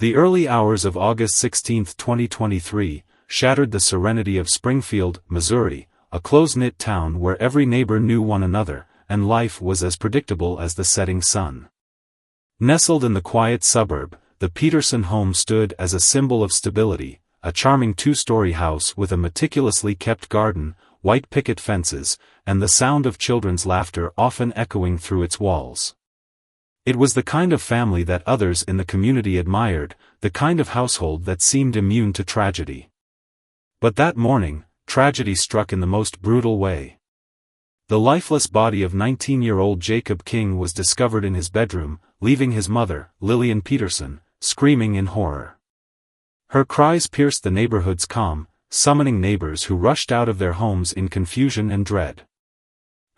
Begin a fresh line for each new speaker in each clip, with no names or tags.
The early hours of August 16, 2023, shattered the serenity of Springfield, Missouri, a close-knit town where every neighbor knew one another, and life was as predictable as the setting sun. Nestled in the quiet suburb, the Peterson home stood as a symbol of stability, a charming two-story house with a meticulously kept garden, white picket fences, and the sound of children's laughter often echoing through its walls. It was the kind of family that others in the community admired, the kind of household that seemed immune to tragedy. But that morning, tragedy struck in the most brutal way. The lifeless body of 19-year-old Jacob King was discovered in his bedroom, leaving his mother, Lillian Peterson, screaming in horror. Her cries pierced the neighborhood's calm, summoning neighbors who rushed out of their homes in confusion and dread.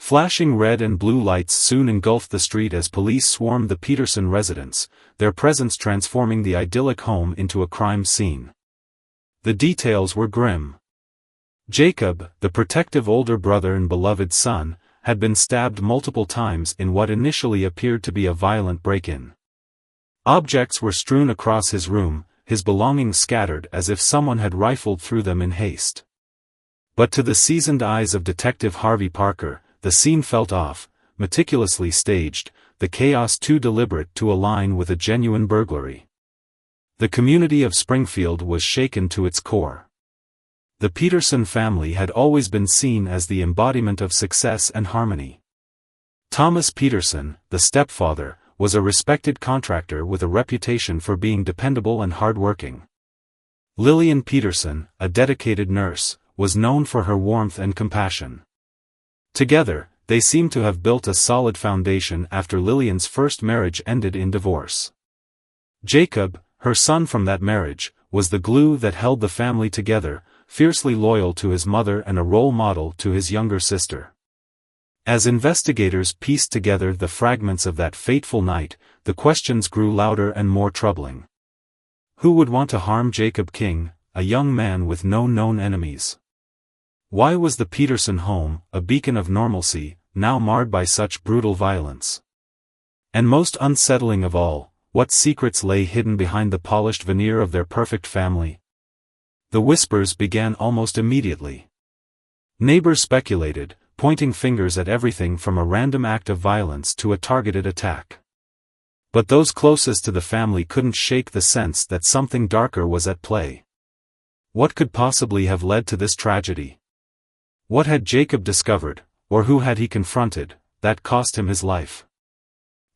Flashing red and blue lights soon engulfed the street as police swarmed the Peterson residence, their presence transforming the idyllic home into a crime scene. The details were grim. Jacob, the protective older brother and beloved son, had been stabbed multiple times in what initially appeared to be a violent break-in. Objects were strewn across his room, his belongings scattered as if someone had rifled through them in haste. But to the seasoned eyes of Detective Harvey Parker, the scene felt off, meticulously staged, the chaos too deliberate to align with a genuine burglary. The community of Springfield was shaken to its core. The Peterson family had always been seen as the embodiment of success and harmony. Thomas Peterson, the stepfather, was a respected contractor with a reputation for being dependable and hardworking. Lillian Peterson, a dedicated nurse, was known for her warmth and compassion. Together, they seemed to have built a solid foundation after Lillian's first marriage ended in divorce. Jacob, her son from that marriage, was the glue that held the family together, fiercely loyal to his mother and a role model to his younger sister. As investigators pieced together the fragments of that fateful night, the questions grew louder and more troubling. Who would want to harm Jacob King, a young man with no known enemies? Why was the Peterson home, a beacon of normalcy, now marred by such brutal violence? And most unsettling of all, what secrets lay hidden behind the polished veneer of their perfect family? The whispers began almost immediately. Neighbors speculated, pointing fingers at everything from a random act of violence to a targeted attack. But those closest to the family couldn't shake the sense that something darker was at play. What could possibly have led to this tragedy? What had Jacob discovered, or who had he confronted, that cost him his life?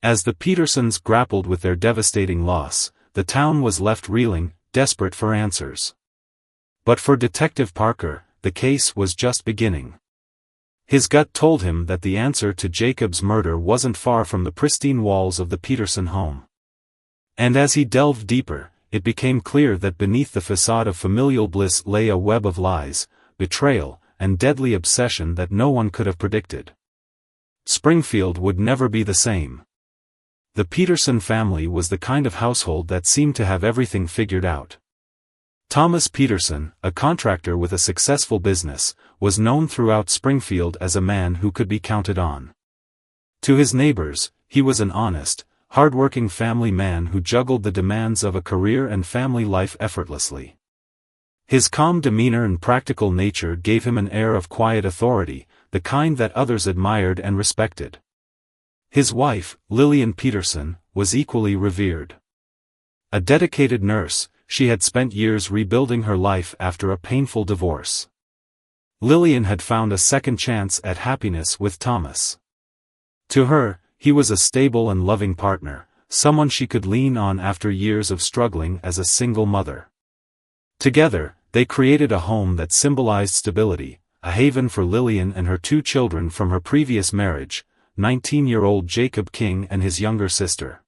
As the Petersons grappled with their devastating loss, the town was left reeling, desperate for answers. But for Detective Parker, the case was just beginning. His gut told him that the answer to Jacob's murder wasn't far from the pristine walls of the Peterson home. And as he delved deeper, it became clear that beneath the facade of familial bliss lay a web of lies, betrayal, and deadly obsession that no one could have predicted. Springfield would never be the same. The Peterson family was the kind of household that seemed to have everything figured out. Thomas Peterson, a contractor with a successful business, was known throughout Springfield as a man who could be counted on. To his neighbors, he was an honest, hard-working family man who juggled the demands of a career and family life effortlessly. His calm demeanor and practical nature gave him an air of quiet authority, the kind that others admired and respected. His wife, Lillian Peterson, was equally revered. A dedicated nurse, she had spent years rebuilding her life after a painful divorce. Lillian had found a second chance at happiness with Thomas. To her, he was a stable and loving partner, someone she could lean on after years of struggling as a single mother. Together, they created a home that symbolized stability, a haven for Lillian and her two children from her previous marriage, 19-year-old Jacob King and his younger sister.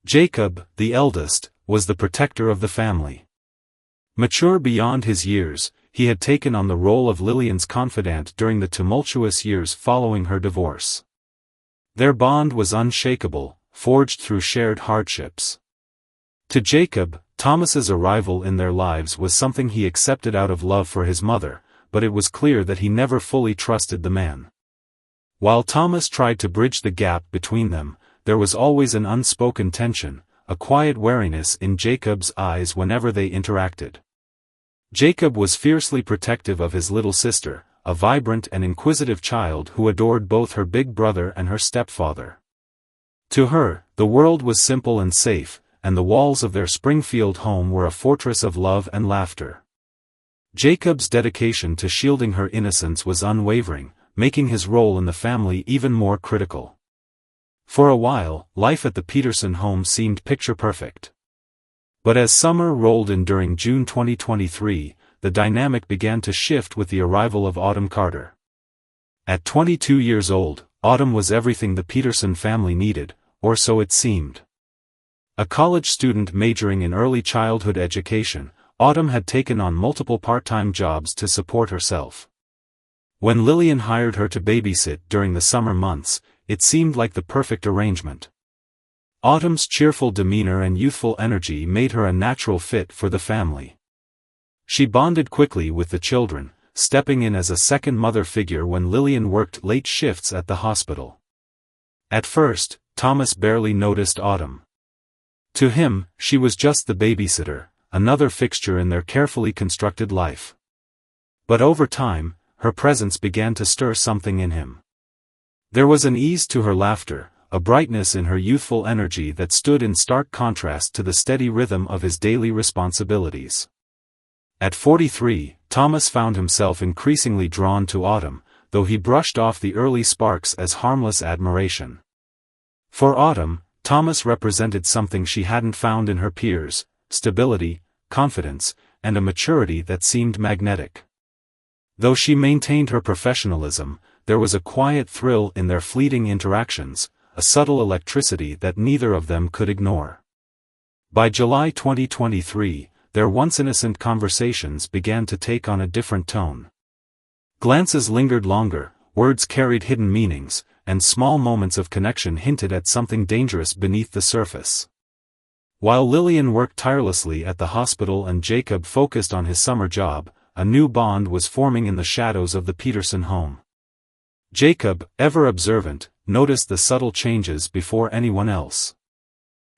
Jacob, the eldest, was the protector of the family. Mature beyond his years, he had taken on the role of Lillian's confidant during the tumultuous years following her divorce. Their bond was unshakable, forged through shared hardships. To Jacob, Thomas's arrival in their lives was something he accepted out of love for his mother, but it was clear that he never fully trusted the man. While Thomas tried to bridge the gap between them, there was always an unspoken tension, a quiet wariness in Jacob's eyes whenever they interacted. Jacob was fiercely protective of his little sister, a vibrant and inquisitive child who adored both her big brother and her stepfather. To her, the world was simple and safe, and the walls of their Springfield home were a fortress of love and laughter. Jacob's dedication to shielding her innocence was unwavering, making his role in the family even more critical. For a while, life at the Peterson home seemed picture-perfect. But as summer rolled in during June 2023, the dynamic began to shift with the arrival of Autumn Carter. At 22 years old, Autumn was everything the Peterson family needed, or so it seemed. A college student majoring in early childhood education, Autumn had taken on multiple part-time jobs to support herself. When Lillian hired her to babysit during the summer months, it seemed like the perfect arrangement. Autumn's cheerful demeanor and youthful energy made her a natural fit for the family. She bonded quickly with the children, stepping in as a second mother figure when Lillian worked late shifts at the hospital. At first, Thomas barely noticed Autumn. To him, she was just the babysitter, another fixture in their carefully constructed life. But over time, her presence began to stir something in him. There was an ease to her laughter, a brightness in her youthful energy that stood in stark contrast to the steady rhythm of his daily responsibilities. At 43, Thomas found himself increasingly drawn to Autumn, though he brushed off the early sparks as harmless admiration. For Autumn, Thomas represented something she hadn't found in her peers: stability, confidence, and a maturity that seemed magnetic. Though she maintained her professionalism, there was a quiet thrill in their fleeting interactions, a subtle electricity that neither of them could ignore. By July 2023, their once innocent conversations began to take on a different tone. Glances lingered longer, words carried hidden meanings, and small moments of connection hinted at something dangerous beneath the surface. While Lillian worked tirelessly at the hospital and Jacob focused on his summer job, a new bond was forming in the shadows of the Peterson home. Jacob, ever observant, noticed the subtle changes before anyone else.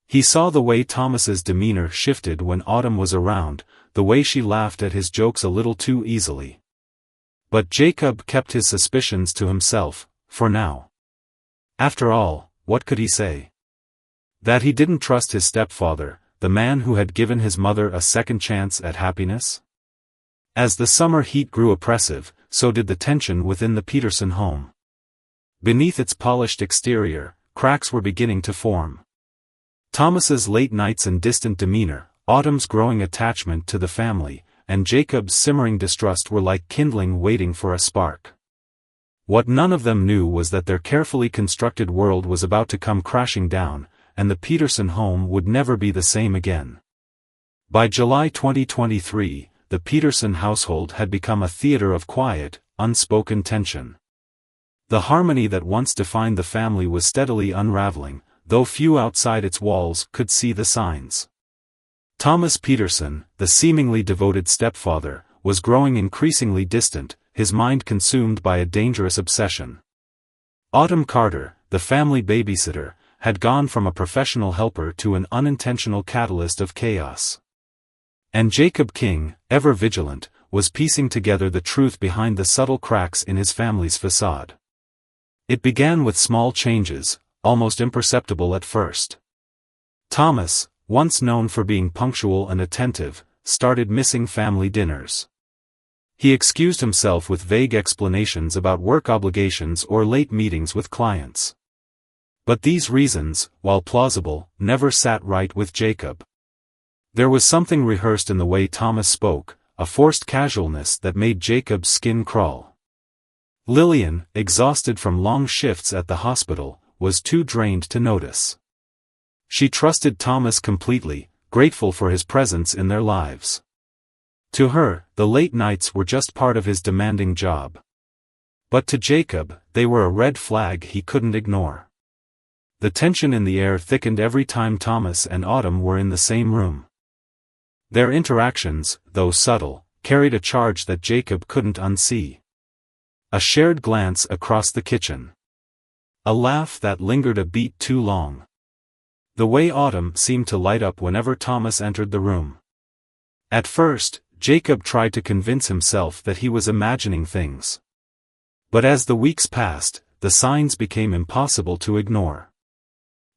He saw the way Thomas's demeanor shifted when Autumn was around, the way she laughed at his jokes a little too easily. But Jacob kept his suspicions to himself, for now. After all, what could he say? That he didn't trust his stepfather, the man who had given his mother a second chance at happiness? As the summer heat grew oppressive, so did the tension within the Peterson home. Beneath its polished exterior, cracks were beginning to form. Thomas's late nights and distant demeanor, Autumn's growing attachment to the family, and Jacob's simmering distrust were like kindling waiting for a spark. What none of them knew was that their carefully constructed world was about to come crashing down, and the Peterson home would never be the same again. By July 2023, the Peterson household had become a theater of quiet, unspoken tension. The harmony that once defined the family was steadily unraveling, though few outside its walls could see the signs. Thomas Peterson, the seemingly devoted stepfather, was growing increasingly distant, his mind consumed by a dangerous obsession. Autumn Carter, the family babysitter, had gone from a professional helper to an unintentional catalyst of chaos. And Jacob King, ever vigilant, was piecing together the truth behind the subtle cracks in his family's facade. It began with small changes, almost imperceptible at first. Thomas, once known for being punctual and attentive, started missing family dinners. He excused himself with vague explanations about work obligations or late meetings with clients. But these reasons, while plausible, never sat right with Jacob. There was something rehearsed in the way Thomas spoke, a forced casualness that made Jacob's skin crawl. Lillian, exhausted from long shifts at the hospital, was too drained to notice. She trusted Thomas completely, grateful for his presence in their lives. To her, the late nights were just part of his demanding job. But to Jacob, they were a red flag he couldn't ignore. The tension in the air thickened every time Thomas and Autumn were in the same room. Their interactions, though subtle, carried a charge that Jacob couldn't unsee. A shared glance across the kitchen. A laugh that lingered a beat too long. The way autumn seemed to light up whenever Thomas entered the room. At first, Jacob tried to convince himself that he was imagining things. But as the weeks passed, the signs became impossible to ignore.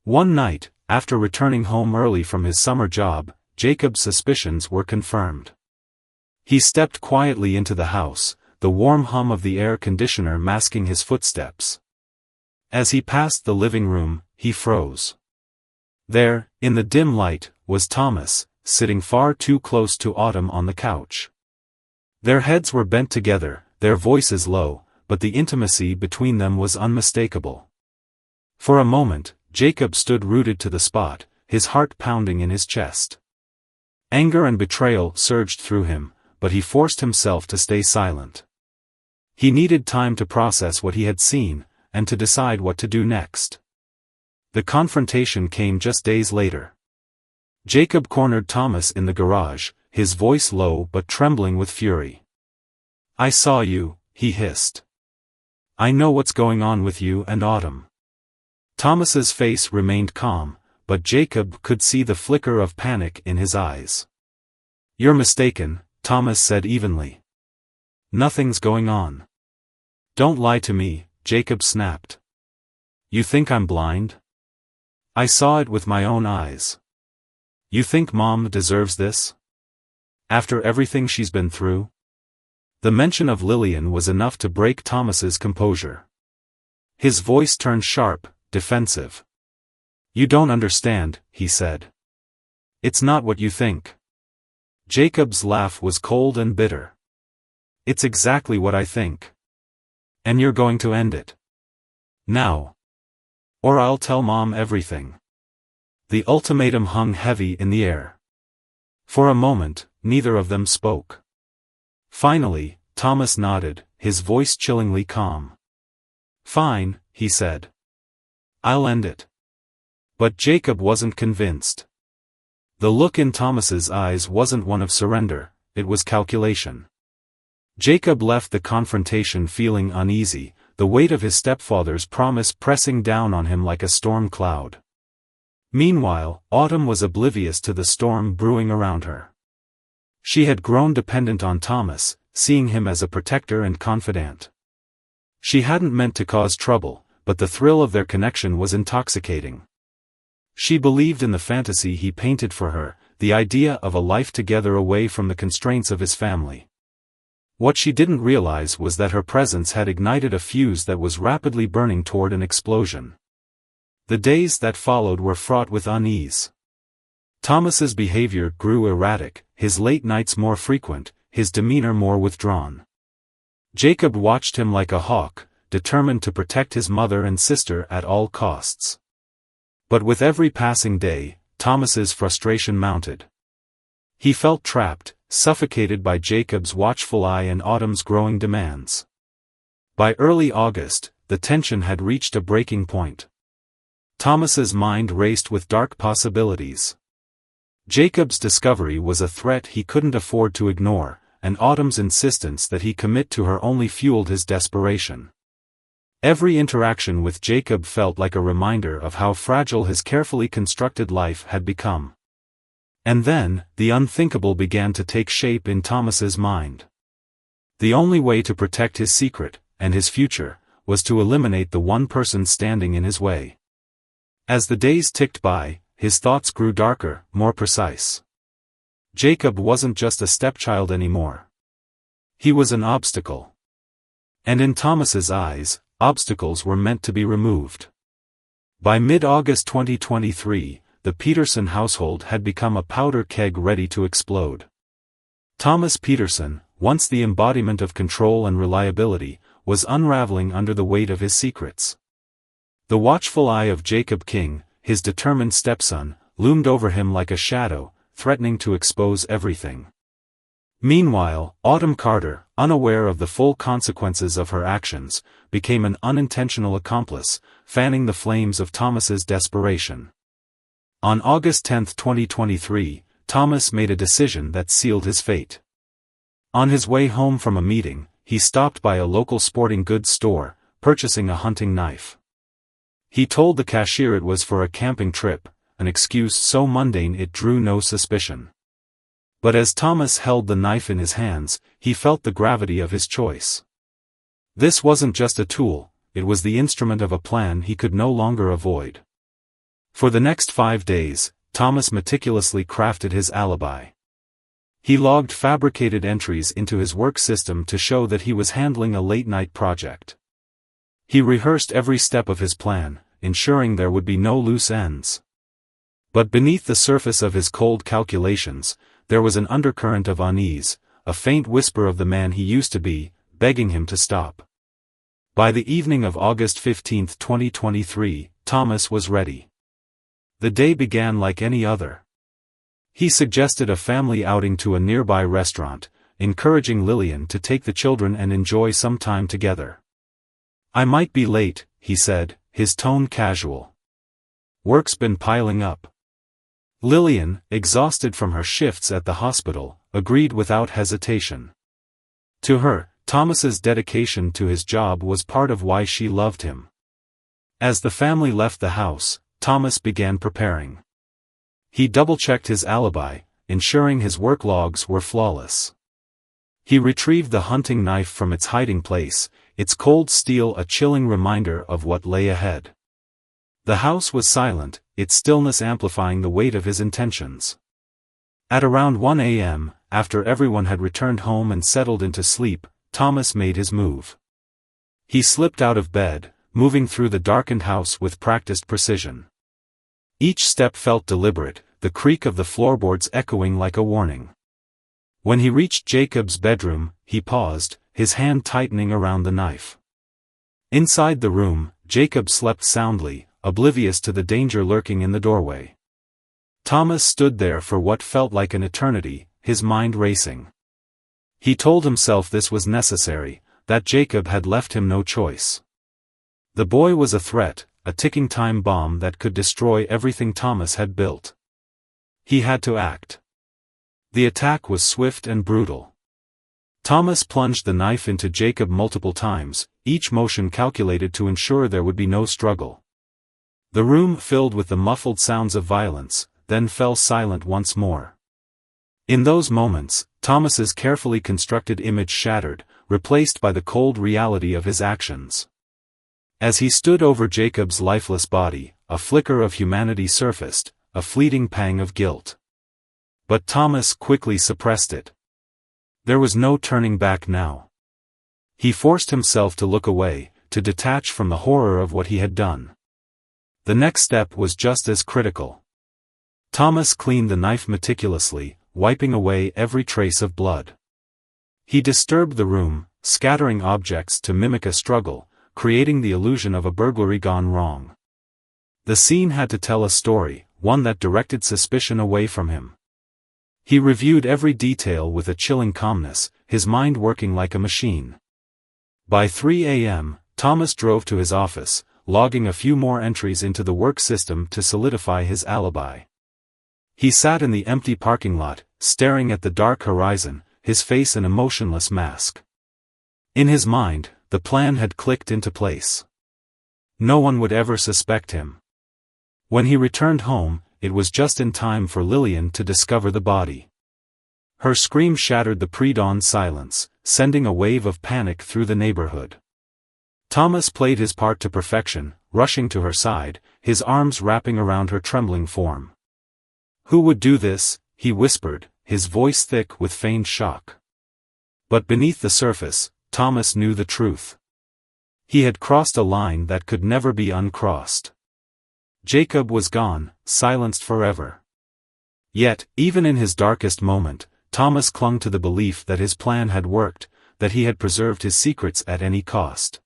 One night, after returning home early from his summer job, Jacob's suspicions were confirmed. He stepped quietly into the house, the warm hum of the air conditioner masking his footsteps. As he passed the living room, he froze. There, in the dim light, was Thomas, sitting far too close to Autumn on the couch. Their heads were bent together, their voices low, but the intimacy between them was unmistakable. For a moment, Jacob stood rooted to the spot, his heart pounding in his chest. Anger and betrayal surged through him, but he forced himself to stay silent. He needed time to process what he had seen, and to decide what to do next. The confrontation came just days later. Jacob cornered Thomas in the garage, his voice low but trembling with fury. "I saw you," he hissed. "I know what's going on with you and Autumn." Thomas's face remained calm, but Jacob could see the flicker of panic in his eyes. "You're mistaken," Thomas said evenly. "Nothing's going on." "Don't lie to me," Jacob snapped. "You think I'm blind? I saw it with my own eyes. You think Mom deserves this? After everything she's been through?" The mention of Lillian was enough to break Thomas's composure. His voice turned sharp, defensive. "You don't understand," he said. "It's not what you think." Jacob's laugh was cold and bitter. "It's exactly what I think. And you're going to end it. Now. Or I'll tell Mom everything." The ultimatum hung heavy in the air. For a moment, neither of them spoke. Finally, Thomas nodded, his voice chillingly calm. "Fine," he said. "I'll end it." But Jacob wasn't convinced. The look in Thomas's eyes wasn't one of surrender, it was calculation. Jacob left the confrontation feeling uneasy, the weight of his stepfather's promise pressing down on him like a storm cloud. Meanwhile, Autumn was oblivious to the storm brewing around her. She had grown dependent on Thomas, seeing him as a protector and confidant. She hadn't meant to cause trouble, but the thrill of their connection was intoxicating. She believed in the fantasy he painted for her, the idea of a life together away from the constraints of his family. What she didn't realize was that her presence had ignited a fuse that was rapidly burning toward an explosion. The days that followed were fraught with unease. Thomas's behavior grew erratic, his late nights more frequent, his demeanor more withdrawn. Jacob watched him like a hawk, determined to protect his mother and sister at all costs. But with every passing day, Thomas's frustration mounted. He felt trapped, suffocated by Jacob's watchful eye and Autumn's growing demands. By early August, the tension had reached a breaking point. Thomas's mind raced with dark possibilities. Jacob's discovery was a threat he couldn't afford to ignore, and Autumn's insistence that he commit to her only fueled his desperation. Every interaction with Jacob felt like a reminder of how fragile his carefully constructed life had become. And then, the unthinkable began to take shape in Thomas's mind. The only way to protect his secret, and his future, was to eliminate the one person standing in his way. As the days ticked by, his thoughts grew darker, more precise. Jacob wasn't just a stepchild anymore. He was an obstacle. And in Thomas's eyes, obstacles were meant to be removed. By mid-August 2023, the Peterson household had become a powder keg ready to explode. Thomas Peterson, once the embodiment of control and reliability, was unraveling under the weight of his secrets. The watchful eye of Jacob King, his determined stepson, loomed over him like a shadow, threatening to expose everything. Meanwhile, Autumn Carter, unaware of the full consequences of her actions, became an unintentional accomplice, fanning the flames of Thomas's desperation. On August 10, 2023, Thomas made a decision that sealed his fate. On his way home from a meeting, he stopped by a local sporting goods store, purchasing a hunting knife. He told the cashier it was for a camping trip, an excuse so mundane it drew no suspicion. But as Thomas held the knife in his hands, he felt the gravity of his choice. This wasn't just a tool, it was the instrument of a plan he could no longer avoid. For the next 5 days, Thomas meticulously crafted his alibi. He logged fabricated entries into his work system to show that he was handling a late-night project. He rehearsed every step of his plan, ensuring there would be no loose ends. But beneath the surface of his cold calculations, there was an undercurrent of unease, a faint whisper of the man he used to be, begging him to stop. By the evening of August 15, 2023, Thomas was ready. The day began like any other. He suggested a family outing to a nearby restaurant, encouraging Lillian to take the children and enjoy some time together. "I might be late," he said, his tone casual. "Work's been piling up." Lillian, exhausted from her shifts at the hospital, agreed without hesitation. To her, Thomas's dedication to his job was part of why she loved him. As the family left the house, Thomas began preparing. He double-checked his alibi, ensuring his work logs were flawless. He retrieved the hunting knife from its hiding place, its cold steel a chilling reminder of what lay ahead. The house was silent, its stillness amplifying the weight of his intentions. At around 1 a.m., after everyone had returned home and settled into sleep, Thomas made his move. He slipped out of bed, moving through the darkened house with practiced precision. Each step felt deliberate, the creak of the floorboards echoing like a warning. When he reached Jacob's bedroom, he paused, his hand tightening around the knife. Inside the room, Jacob slept soundly, oblivious to the danger lurking in the doorway. Thomas stood there for what felt like an eternity, his mind racing. He told himself this was necessary, that Jacob had left him no choice. The boy was a threat, a ticking time bomb that could destroy everything Thomas had built. He had to act. The attack was swift and brutal. Thomas plunged the knife into Jacob multiple times, each motion calculated to ensure there would be no struggle. The room filled with the muffled sounds of violence, then fell silent once more. In those moments, Thomas's carefully constructed image shattered, replaced by the cold reality of his actions. As he stood over Jacob's lifeless body, a flicker of humanity surfaced, a fleeting pang of guilt. But Thomas quickly suppressed it. There was no turning back now. He forced himself to look away, to detach from the horror of what he had done. The next step was just as critical. Thomas cleaned the knife meticulously, wiping away every trace of blood. He disturbed the room, scattering objects to mimic a struggle, creating the illusion of a burglary gone wrong. The scene had to tell a story, one that directed suspicion away from him. He reviewed every detail with a chilling calmness, his mind working like a machine. By 3 a.m., Thomas drove to his office, logging a few more entries into the work system to solidify his alibi. He sat in the empty parking lot, staring at the dark horizon, his face an emotionless mask. In his mind, the plan had clicked into place. No one would ever suspect him. When he returned home, it was just in time for Lillian to discover the body. Her scream shattered the pre-dawn silence, sending a wave of panic through the neighborhood. Thomas played his part to perfection, rushing to her side, his arms wrapping around her trembling form. "Who would do this?" he whispered, his voice thick with feigned shock. But beneath the surface, Thomas knew the truth. He had crossed a line that could never be uncrossed. Jacob was gone, silenced forever. Yet, even in his darkest moment, Thomas clung to the belief that his plan had worked, that he had preserved his secrets at any cost.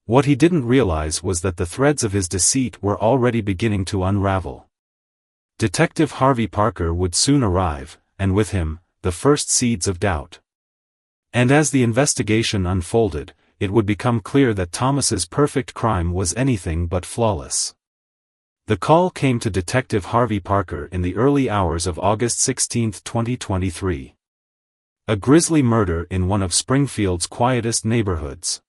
What he didn't realize was that the threads of his deceit were already beginning to unravel. Detective Harvey Parker would soon arrive, and with him, the first seeds of doubt. And as the investigation unfolded, it would become clear that Thomas's perfect crime was anything but flawless. The call came to Detective Harvey Parker in the early hours of August 16, 2023. A grisly murder in one of Springfield's quietest neighborhoods.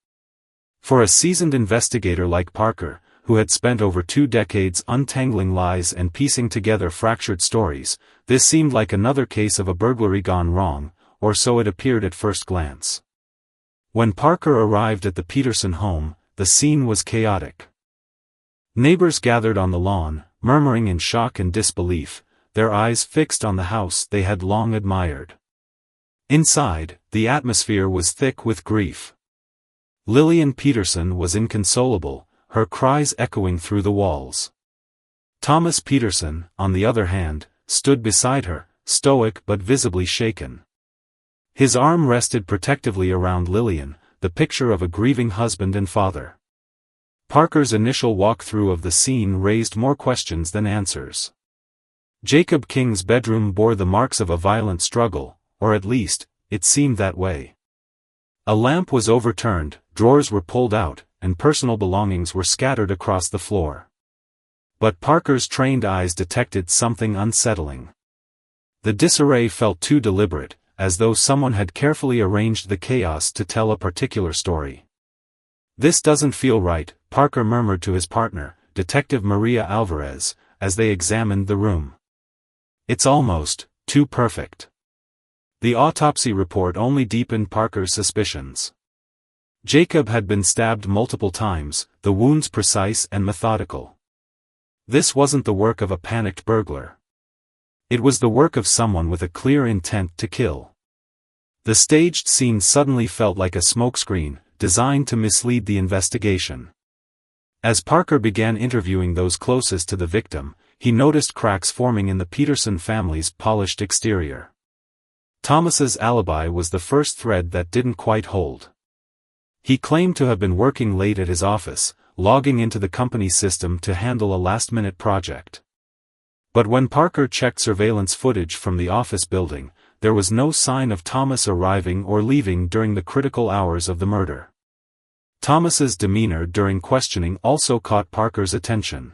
For a seasoned investigator like Parker, who had spent over 2 decades untangling lies and piecing together fractured stories, this seemed like another case of a burglary gone wrong, or so it appeared at first glance. When Parker arrived at the Peterson home, the scene was chaotic. Neighbors gathered on the lawn, murmuring in shock and disbelief, their eyes fixed on the house they had long admired. Inside, the atmosphere was thick with grief. Lillian Peterson was inconsolable, her cries echoing through the walls. Thomas Peterson, on the other hand, stood beside her, stoic but visibly shaken. His arm rested protectively around Lillian, the picture of a grieving husband and father. Parker's initial walkthrough of the scene raised more questions than answers. Jacob King's bedroom bore the marks of a violent struggle, or at least, it seemed that way. A lamp was overturned, drawers were pulled out, and personal belongings were scattered across the floor. But Parker's trained eyes detected something unsettling. The disarray felt too deliberate, as though someone had carefully arranged the chaos to tell a particular story. "This doesn't feel right," Parker murmured to his partner, Detective Maria Alvarez, as they examined the room. "It's almost too perfect." The autopsy report only deepened Parker's suspicions. Jacob had been stabbed multiple times, the wounds precise and methodical. This wasn't the work of a panicked burglar. It was the work of someone with a clear intent to kill. The staged scene suddenly felt like a smokescreen, designed to mislead the investigation. As Parker began interviewing those closest to the victim, he noticed cracks forming in the Peterson family's polished exterior. Thomas's alibi was the first thread that didn't quite hold. He claimed to have been working late at his office, logging into the company system to handle a last-minute project. But when Parker checked surveillance footage from the office building, there was no sign of Thomas arriving or leaving during the critical hours of the murder. Thomas's demeanor during questioning also caught Parker's attention.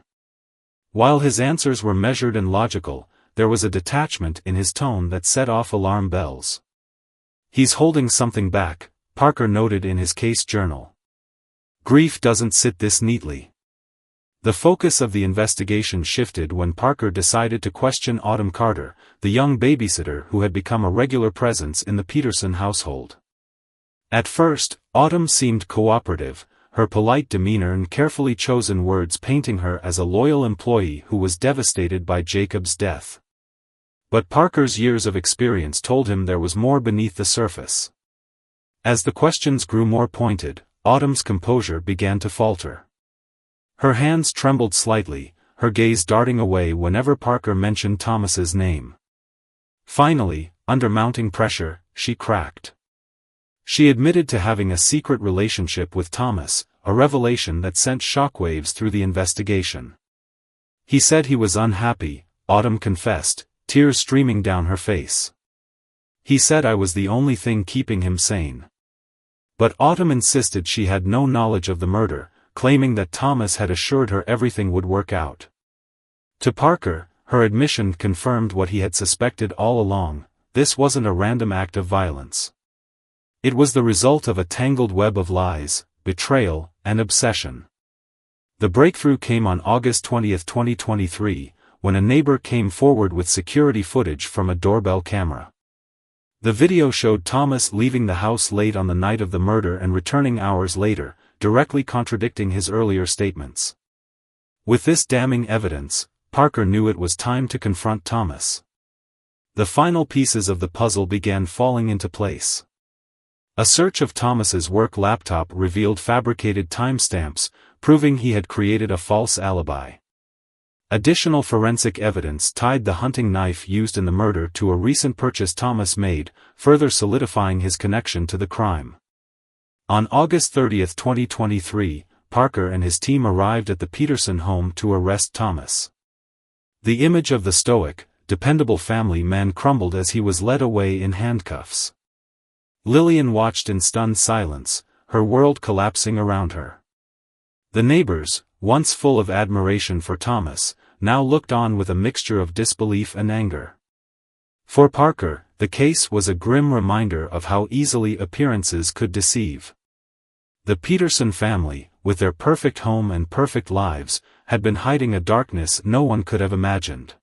While his answers were measured and logical, there was a detachment in his tone that set off alarm bells. "He's holding something back," Parker noted in his case journal. "Grief doesn't sit this neatly." The focus of the investigation shifted when Parker decided to question Autumn Carter, the young babysitter who had become a regular presence in the Peterson household. At first, Autumn seemed cooperative, her polite demeanor and carefully chosen words painting her as a loyal employee who was devastated by Jacob's death. But Parker's years of experience told him there was more beneath the surface. As the questions grew more pointed, Autumn's composure began to falter. Her hands trembled slightly, her gaze darting away whenever Parker mentioned Thomas's name. Finally, under mounting pressure, she cracked. She admitted to having a secret relationship with Thomas, a revelation that sent shockwaves through the investigation. "He said he was unhappy," Autumn confessed, tears streaming down her face. "He said I was the only thing keeping him sane." But Autumn insisted she had no knowledge of the murder, claiming that Thomas had assured her everything would work out. To Parker, her admission confirmed what he had suspected all along: this wasn't a random act of violence. It was the result of a tangled web of lies, betrayal, and obsession. The breakthrough came on August 20, 2023, when a neighbor came forward with security footage from a doorbell camera. The video showed Thomas leaving the house late on the night of the murder and returning hours later, directly contradicting his earlier statements. With this damning evidence, Parker knew it was time to confront Thomas. The final pieces of the puzzle began falling into place. A search of Thomas's work laptop revealed fabricated timestamps, proving he had created a false alibi. Additional forensic evidence tied the hunting knife used in the murder to a recent purchase Thomas made, further solidifying his connection to the crime. On August 30, 2023, Parker and his team arrived at the Peterson home to arrest Thomas. The image of the stoic, dependable family man crumbled as he was led away in handcuffs. Lillian watched in stunned silence, her world collapsing around her. The neighbors, once full of admiration for Thomas, now looked on with a mixture of disbelief and anger. For Parker, the case was a grim reminder of how easily appearances could deceive. The Peterson family, with their perfect home and perfect lives, had been hiding a darkness no one could have imagined.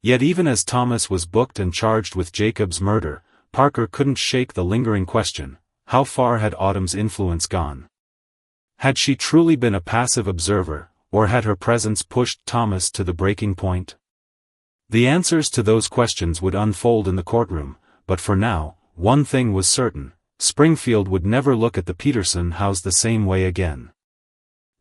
Yet even as Thomas was booked and charged with Jacob's murder, Parker couldn't shake the lingering question: how far had Autumn's influence gone? Had she truly been a passive observer, or had her presence pushed Thomas to the breaking point? The answers to those questions would unfold in the courtroom, but for now, one thing was certain: Springfield would never look at the Peterson house the same way again.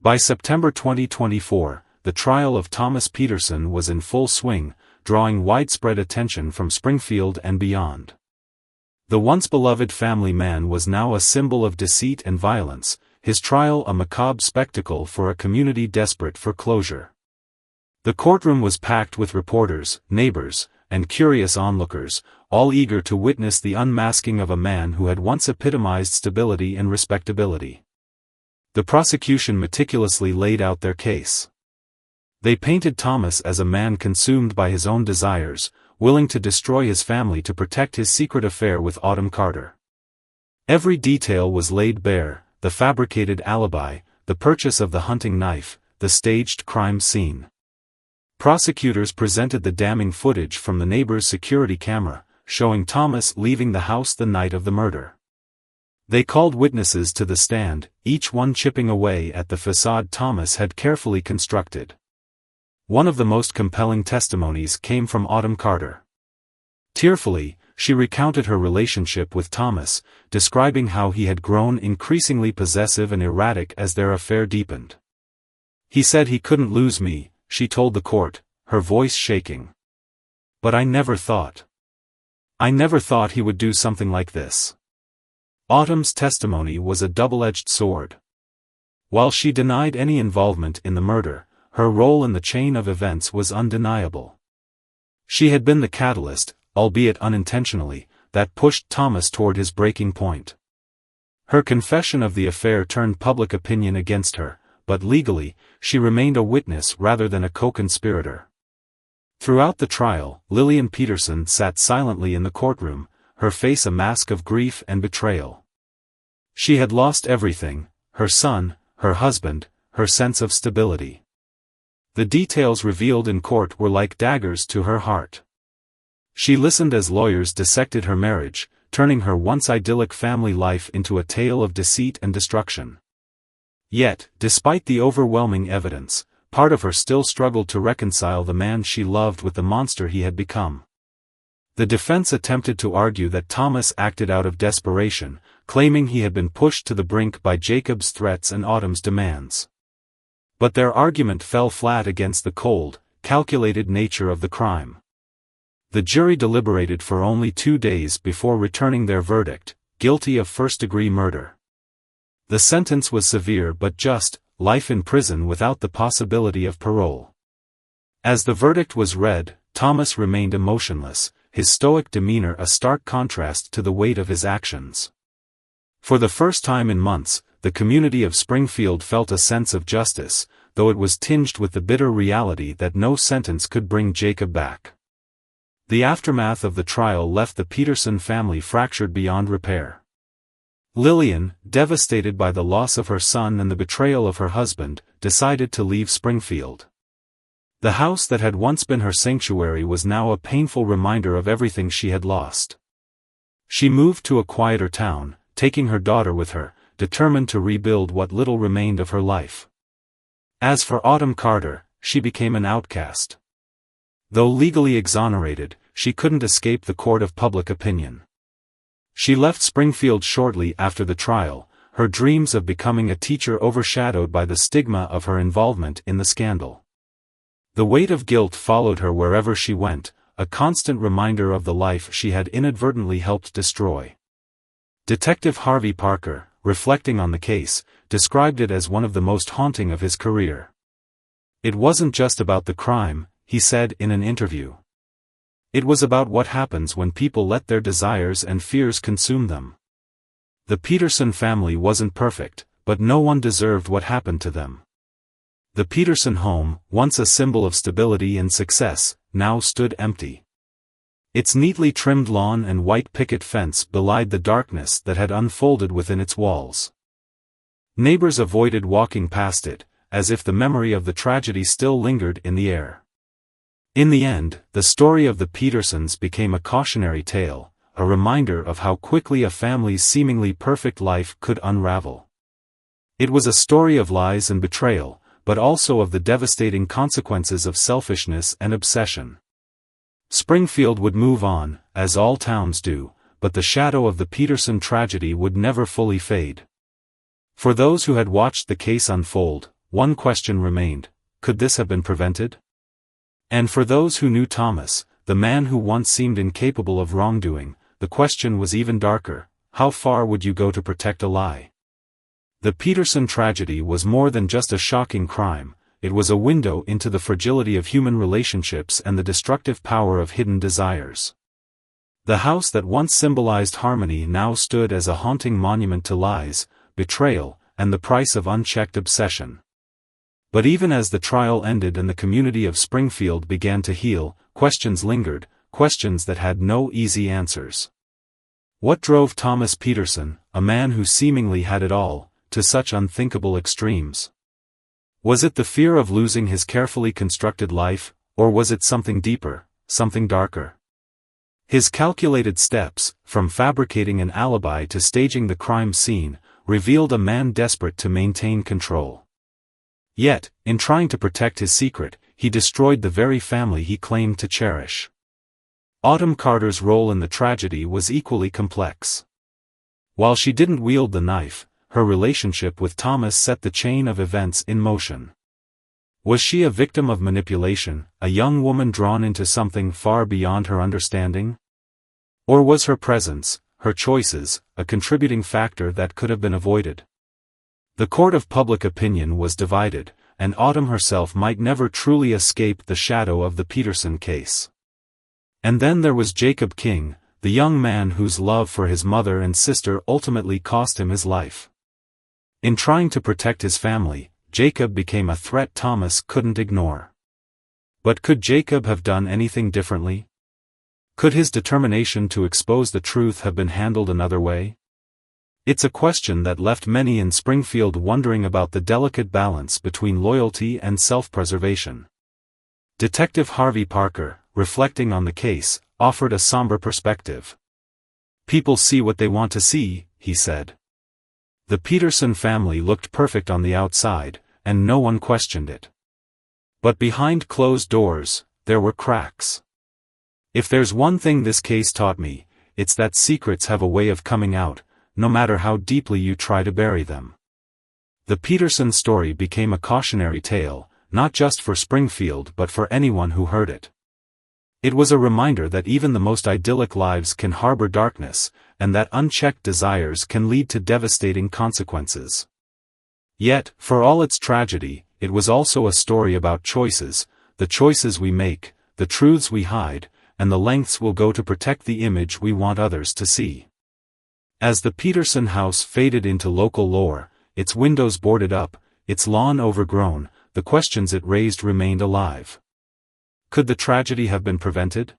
By September 2024, the trial of Thomas Peterson was in full swing, drawing widespread attention from Springfield and beyond. The once beloved family man was now a symbol of deceit and violence, his trial a macabre spectacle for a community desperate for closure. The courtroom was packed with reporters, neighbors, and curious onlookers, all eager to witness the unmasking of a man who had once epitomized stability and respectability. The prosecution meticulously laid out their case. They painted Thomas as a man consumed by his own desires, willing to destroy his family to protect his secret affair with Autumn Carter. Every detail was laid bare: the fabricated alibi, the purchase of the hunting knife, the staged crime scene. Prosecutors presented the damning footage from the neighbor's security camera, showing Thomas leaving the house the night of the murder. They called witnesses to the stand, each one chipping away at the facade Thomas had carefully constructed. One of the most compelling testimonies came from Autumn Carter. Tearfully, she recounted her relationship with Thomas, describing how he had grown increasingly possessive and erratic as their affair deepened. "He said he couldn't lose me," she told the court, her voice shaking. "But I never thought he would do something like this." Autumn's testimony was a double-edged sword. While she denied any involvement in the murder, her role in the chain of events was undeniable. She had been the catalyst, albeit unintentionally, that pushed Thomas toward his breaking point. Her confession of the affair turned public opinion against her, but legally, she remained a witness rather than a co-conspirator. Throughout the trial, Lillian Peterson sat silently in the courtroom, her face a mask of grief and betrayal. She had lost everything: her son, her husband, her sense of stability. The details revealed in court were like daggers to her heart. She listened as lawyers dissected her marriage, turning her once idyllic family life into a tale of deceit and destruction. Yet, despite the overwhelming evidence, part of her still struggled to reconcile the man she loved with the monster he had become. The defense attempted to argue that Thomas acted out of desperation, claiming he had been pushed to the brink by Jacob's threats and Autumn's demands. But their argument fell flat against the cold, calculated nature of the crime. The jury deliberated for only 2 days before returning their verdict: guilty of first-degree murder. The sentence was severe but just: life in prison without the possibility of parole. As the verdict was read, Thomas remained emotionless, his stoic demeanor a stark contrast to the weight of his actions. For the first time in months, the community of Springfield felt a sense of justice, though it was tinged with the bitter reality that no sentence could bring Jacob back. The aftermath of the trial left the Peterson family fractured beyond repair. Lillian, devastated by the loss of her son and the betrayal of her husband, decided to leave Springfield. The house that had once been her sanctuary was now a painful reminder of everything she had lost. She moved to a quieter town, taking her daughter with her, determined to rebuild what little remained of her life. As for Autumn Carter, she became an outcast. Though legally exonerated, she couldn't escape the court of public opinion. She left Springfield shortly after the trial, her dreams of becoming a teacher overshadowed by the stigma of her involvement in the scandal. The weight of guilt followed her wherever she went, a constant reminder of the life she had inadvertently helped destroy. Detective Harvey Parker, reflecting on the case, described it as one of the most haunting of his career. "It wasn't just about the crime," he said in an interview. "It was about what happens when people let their desires and fears consume them." The Peterson family wasn't perfect, but no one deserved what happened to them. The Peterson home, once a symbol of stability and success, now stood empty. Its neatly trimmed lawn and white picket fence belied the darkness that had unfolded within its walls. Neighbors avoided walking past it, as if the memory of the tragedy still lingered in the air. In the end, the story of the Petersons became a cautionary tale, a reminder of how quickly a family's seemingly perfect life could unravel. It was a story of lies and betrayal, but also of the devastating consequences of selfishness and obsession. Springfield would move on, as all towns do, but the shadow of the Peterson tragedy would never fully fade. For those who had watched the case unfold, one question remained: could this have been prevented? And for those who knew Thomas, the man who once seemed incapable of wrongdoing, the question was even darker: how far would you go to protect a lie? The Peterson tragedy was more than just a shocking crime, it was a window into the fragility of human relationships and the destructive power of hidden desires. The house that once symbolized harmony now stood as a haunting monument to lies, betrayal, and the price of unchecked obsession. But even as the trial ended and the community of Springfield began to heal, questions lingered, questions that had no easy answers. What drove Thomas Peterson, a man who seemingly had it all, to such unthinkable extremes? Was it the fear of losing his carefully constructed life, or was it something deeper, something darker? His calculated steps, from fabricating an alibi to staging the crime scene, revealed a man desperate to maintain control. Yet, in trying to protect his secret, he destroyed the very family he claimed to cherish. Autumn Carter's role in the tragedy was equally complex. While she didn't wield the knife, her relationship with Thomas set the chain of events in motion. Was she a victim of manipulation, a young woman drawn into something far beyond her understanding? Or was her presence, her choices, a contributing factor that could have been avoided? The court of public opinion was divided, and Autumn herself might never truly escape the shadow of the Peterson case. And then there was Jacob King, the young man whose love for his mother and sister ultimately cost him his life. In trying to protect his family, Jacob became a threat Thomas couldn't ignore. But could Jacob have done anything differently? Could his determination to expose the truth have been handled another way? It's a question that left many in Springfield wondering about the delicate balance between loyalty and self-preservation. Detective Harvey Parker, reflecting on the case, offered a somber perspective. "People see what they want to see," he said. The Peterson family looked perfect on the outside, and no one questioned it. But behind closed doors, there were cracks. If there's one thing this case taught me, it's that secrets have a way of coming out, no matter how deeply you try to bury them. The Peterson story became a cautionary tale, not just for Springfield but for anyone who heard it. It was a reminder that even the most idyllic lives can harbor darkness, and that unchecked desires can lead to devastating consequences. Yet, for all its tragedy, it was also a story about choices, the choices we make, the truths we hide, and the lengths we'll go to protect the image we want others to see. As the Peterson house faded into local lore, its windows boarded up, its lawn overgrown, the questions it raised remained alive. Could the tragedy have been prevented?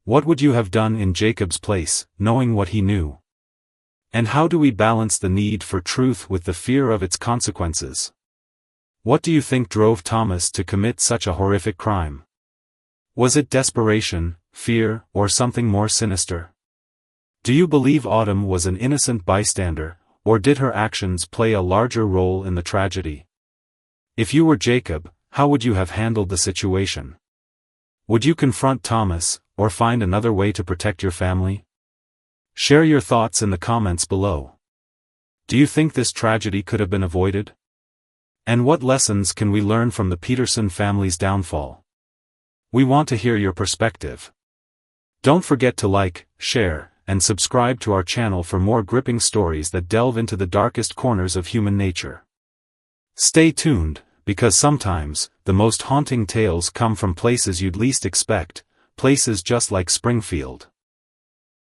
What would you have done in Jacob's place, knowing what he knew? And how do we balance the need for truth with the fear of its consequences? What do you think drove Thomas to commit such a horrific crime? Was it desperation, fear, or something more sinister? Do you believe Autumn was an innocent bystander, or did her actions play a larger role in the tragedy? If you were Jacob, how would you have handled the situation? Would you confront Thomas, or find another way to protect your family? Share your thoughts in the comments below. Do you think this tragedy could have been avoided? And what lessons can we learn from the Peterson family's downfall? We want to hear your perspective. Don't forget to like, share, and subscribe to our channel for more gripping stories that delve into the darkest corners of human nature. Stay tuned, because sometimes, the most haunting tales come from places you'd least expect, places just like Springfield.